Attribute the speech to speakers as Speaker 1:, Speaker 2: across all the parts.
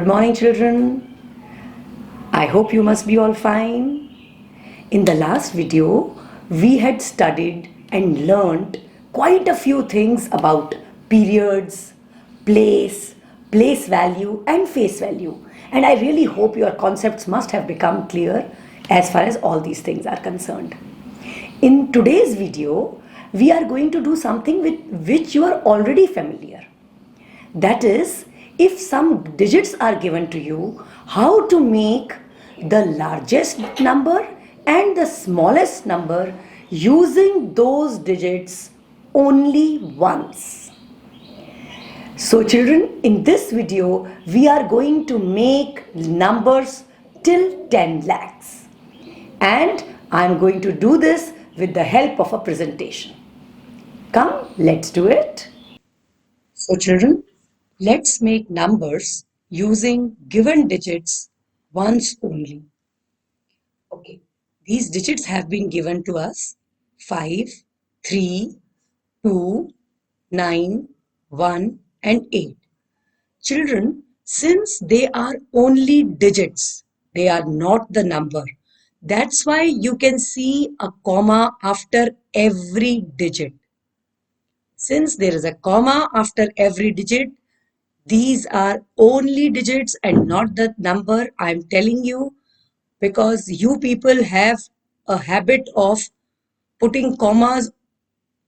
Speaker 1: morning, children. I hope you must be all fine. In the last video, we had studied and learned quite a few things about periods, place value, and face value. And I really hope your concepts must have become clear as far as all these things are concerned. In today's video, we are going to do something with which you are already familiar. That is, if some digits are given to you, how to make the largest number and the smallest number using those digits only once. So children, in this video, we are going to make numbers till 10 lakhs. And I am going to do this with the help of a presentation. Come, let's do it. So children, let's make numbers using given digits once only. Okay, these digits have been given to us 5, 3, 2, 9, 1 and 8. Children, since they are only digits, they are not the number. That's why you can see a comma after every digit. Since there is a comma after every digit, these are only digits and not the number. I'm telling you because you people have a habit of putting commas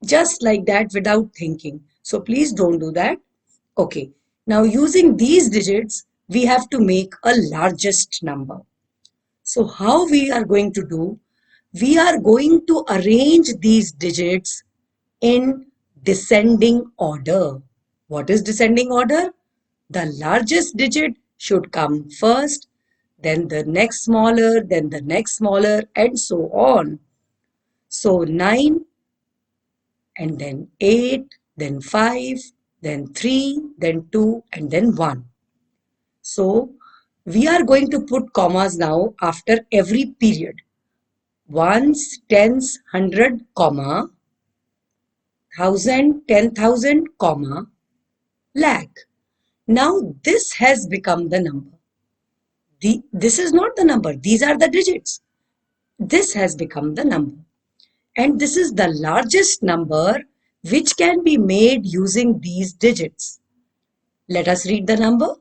Speaker 1: just like that without thinking. So please don't do that. Okay. Now using these digits, we have to make a largest number. So how we are going to do? We are going to arrange these digits in descending order. What is descending order? The largest digit should come first, then the next smaller, then the next smaller, and so on. So 9, and then 8, then 5, then 3, then 2, and then 1. So we are going to put commas now after every period. Ones, tens, hundred, comma, thousand, 10,000, comma, lakh. Now this has become the number. This is not the number. These are the digits. This has become the number. And this is the largest number which can be made using these digits. Let us read the number.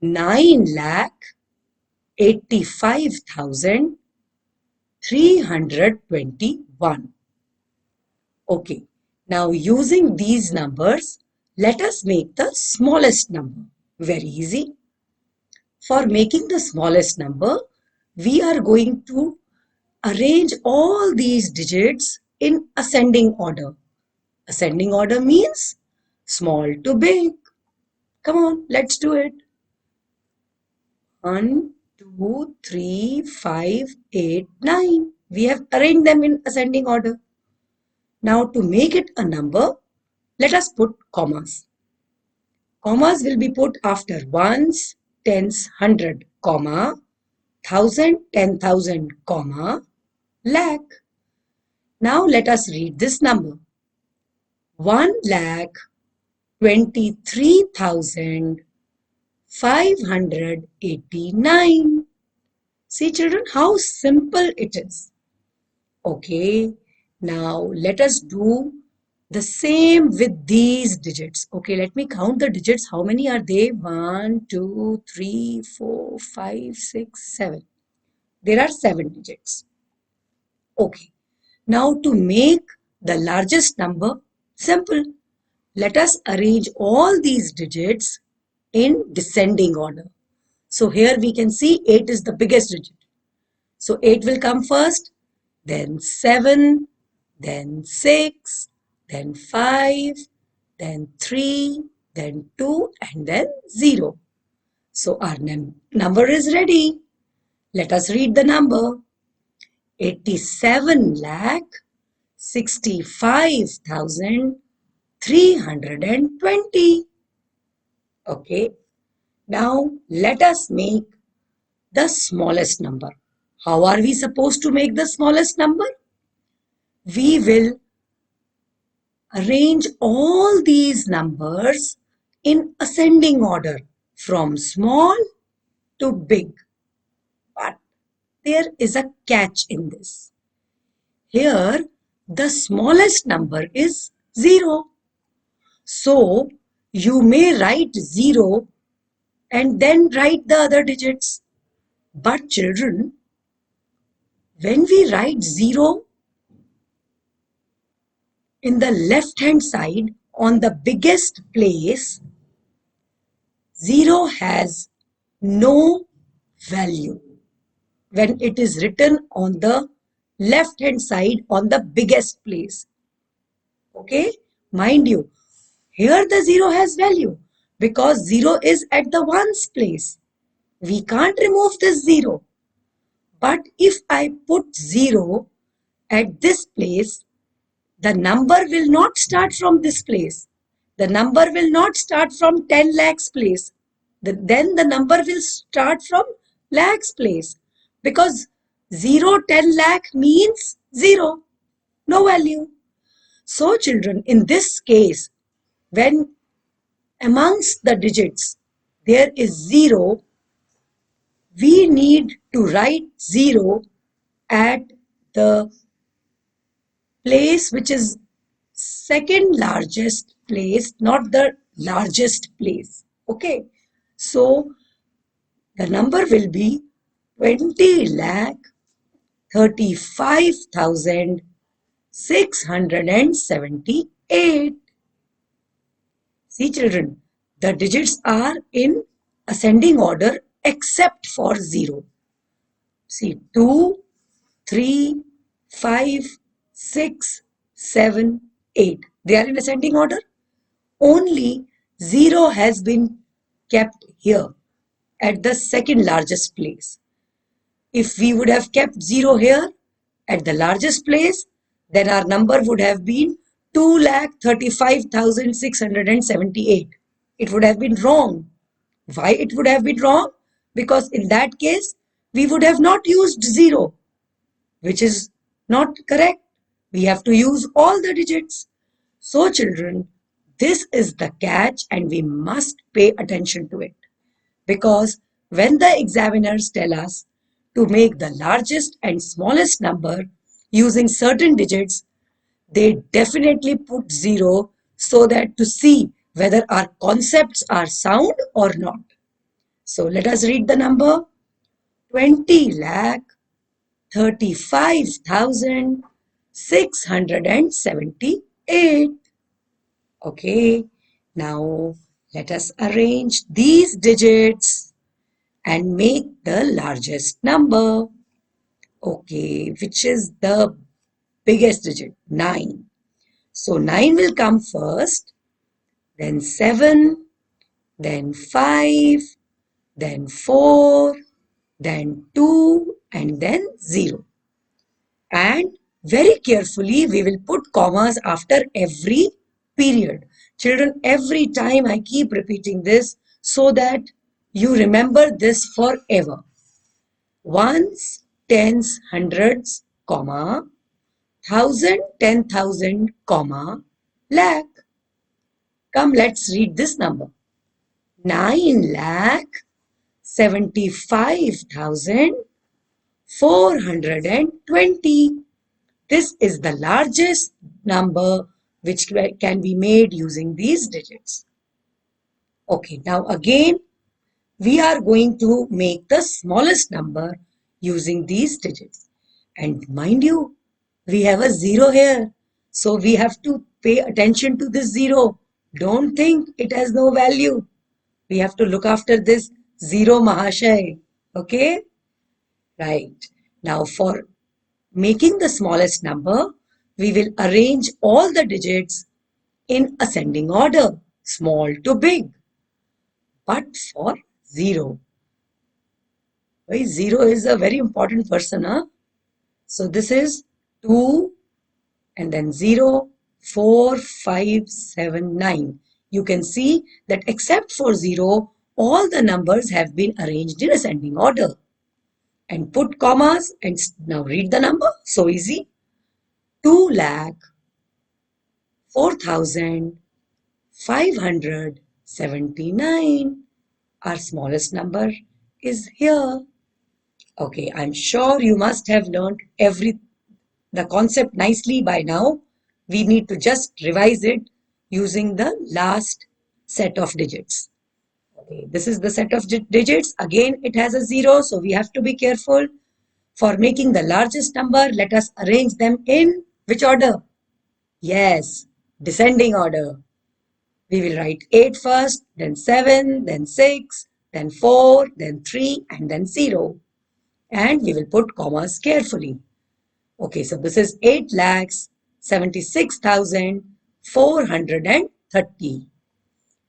Speaker 1: 9,85,321. Okay. Now using these numbers, let us make the smallest number. Very easy. For making the smallest number, we are going to arrange all these digits in ascending order. Ascending order means small to big. Come on, let's do it. 1, 2, 3, 5, 8, 9. We have arranged them in ascending order. Now to make it a number, let us put commas. Commas will be put after ones, tens, hundred, comma, thousand, 10,000, comma, lakh. Now let us read this number. 1,23,589. See children, how simple it is. Okay, now let us do the same with these digits. Okay, let me count the digits. How many are they? 1, 2, 3, 4, 5, 6, 7. There are 7 digits. Okay, now to make the largest number, simple. Let us arrange all these digits in descending order. So here we can see 8 is the biggest digit. So 8 will come first, then 7, then 6, then 5, then 3, then 2, and then 0. So our number is ready. Let us read the number. 87,65,320. Okay. Now let us make the smallest number. How are we supposed to make the smallest number? We will arrange all these numbers in ascending order from small to big. But there is a catch in this. Here, the smallest number is 0. So, you may write 0 and then write the other digits. But children, when we write 0 in the left hand side on the biggest place, 0 has no value when it is written on the left hand side on the biggest place. Okay, mind you, here the 0 has value because 0 is at the ones place. We can't remove this 0. But if I put 0 at this place, the number will not start from this place. The number will not start from 10 lakhs place. Then the number will start from lakhs place because 0, 10 lakh means 0, no value. So children, in this case, when amongst the digits there is 0, we need to write 0 at the place which is second largest place, not the largest place. Okay, so the number will be 20 lakh 35,678. See children, the digits are in ascending order except for 0. See, 2, 3, 5, 6, 7, 8. They are in ascending order. Only 0 has been kept here at the second largest place. If we would have kept 0 here at the largest place, then our number would have been 2,35,678. It would have been wrong. Why it would have been wrong? Because in that case, we would have not used 0, which is not correct. We have to use all the digits. So children, this is the catch and we must pay attention to it. Because when the examiners tell us to make the largest and smallest number using certain digits, they definitely put 0 so that to see whether our concepts are sound or not. So let us read the number 20 lakh 35,678. Okay, now let us arrange these digits and make the largest number. Okay, which is the biggest digit? 9. So 9 will come first, then 7, then 5, then 4, then 2, and then 0. And very carefully, we will put commas after every period. Children, every time I keep repeating this so that you remember this forever. Ones, tens, hundreds, comma, thousand, 10,000, comma, lakh. Come, let's read this number. 9 lakh 75,420. This is the largest number which can be made using these digits. Okay, now again, we are going to make the smallest number using these digits. And mind you, we have a 0 here. So we have to pay attention to this 0. Don't think it has no value. We have to look after this 0 Mahashay. Okay? Right. Now for making the smallest number, we will arrange all the digits in ascending order, small to big. But for 0, why 0 is a very important person, huh? So this is 2 and then 0, 4, 5, 7, 9. You can see that except for 0, all the numbers have been arranged in ascending order. And put commas and now read the number. So easy. 2 lakh 4,579. Our smallest number is here. Okay, I'm sure you must have learned the concept nicely by now. We need to just revise it using the last set of digits. Okay, this is the set of digits. Again, it has a 0, so we have to be careful. For making the largest number, let us arrange them in which order? Yes, descending order. We will write 8 first, then 7, then 6, then 4, then 3, and then 0. And we will put commas carefully. Okay, so this is 8,76,430.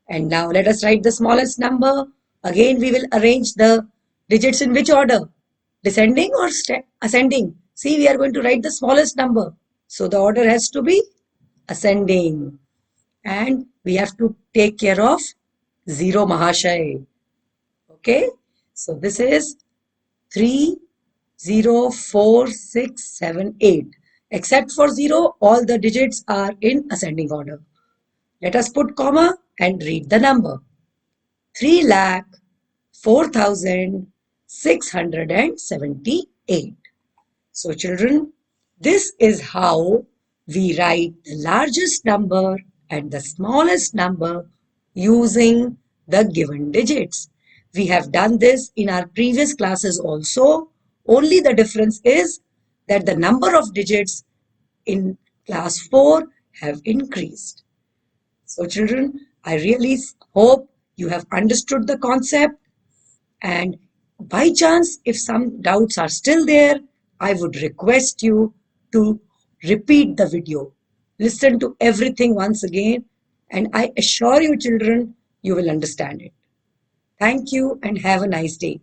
Speaker 1: And now let us write the smallest number. Again, we will arrange the digits in which order? Descending or ascending? See, we are going to write the smallest number. So the order has to be ascending. And we have to take care of 0 Mahashay. Okay, so this is 3, 0, 4, 6, 7, 8. Except for 0, all the digits are in ascending order. Let us put comma and read the number. 3,04,678. So children, this is how we write the largest number and the smallest number using the given digits. We have done this in our previous classes also. Only the difference is that the number of digits in class 4 have increased. So children, I really hope you have understood the concept, and by chance, if some doubts are still there, I would request you to repeat the video. Listen to everything once again, and I assure you children, you will understand it. Thank you and have a nice day.